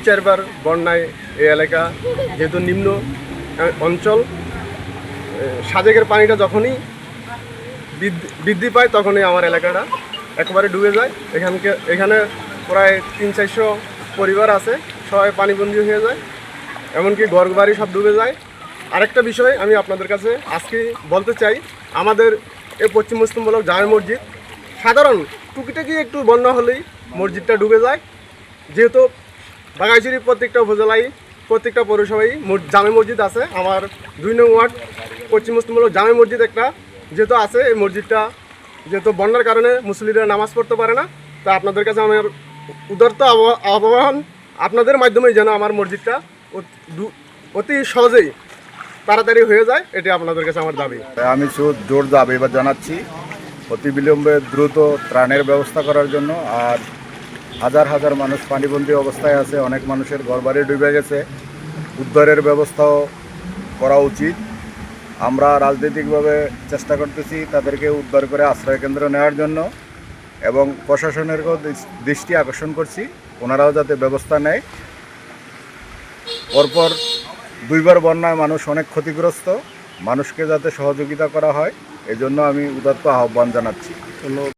2-4 বার বন্যায় এই এলাকা যেহেতু নিম্ন অঞ্চল, সাজেকের পানিটা যখনই বৃদ্ধি পায় তখনই আমার এলাকাটা একেবারে ডুবে যায়। এখানে প্রায় 300-400 পরিবার আছে, সবাই পানিবন্দী হয়ে যায়, এমনকি ঘরবাড়ি সব ডুবে যায়। আরেকটা বিষয় আমি আপনাদের কাছে আজকে বলতে চাই, আমাদের এই পশ্চিম মুসলিম ব্লক জামে মসজিদ সাধারণ টুকিটাকি একটু বন্যা হলেই মসজিদটা ডুবে যায়। যেহেতু বাঘাইছড়ি প্রত্যেকটা উপজেলায় প্রত্যেকটা পৌরসভায় জামে মসজিদ আছে, আমার 2 নং ওয়ার্ড পশ্চিম মুসলিম ব্লক জামে মসজিদ একটা যেহেতু আছে, এই মসজিদটা যেহেতু বন্যার কারণে মুসলিমরা নামাজ পড়তে পারে না, তা আপনাদের কাছে আমার উদারত আহ্বান, আপনাদের মাধ্যমেই যেন আমার মসজিদটা অতি সহজেই তাড়াতাড়ি হয়ে যায়, এটি আপনাদের কাছে আমার দাবি। আমি জোর দাবি এবার জানাচ্ছি অতি বিলম্বে দ্রুত ত্রাণের ব্যবস্থা করার জন্য। আর হাজার হাজার মানুষ পানিবন্দী অবস্থায় আছে, অনেক মানুষের ঘরবাড়ি ডুবে গেছে, উদ্ধারের ব্যবস্থাও করা উচিত। আমরা রাজনৈতিকভাবে চেষ্টা করতেছি তাদেরকে উদ্ধার করে আশ্রয় কেন্দ্র নেওয়ার জন্য, এবং প্রশাসনেরও দৃষ্টি আকর্ষণ করছি ওনারাও যাতে ব্যবস্থা নেয়। পরপর 2বার বন্যায় মানুষ অনেক ক্ষতিগ্রস্ত, মানুষকে যাতে সহযোগিতা করা হয় এজন্য আমি উদাত্ত আহ্বান জানাচ্ছি। ধন্যবাদ।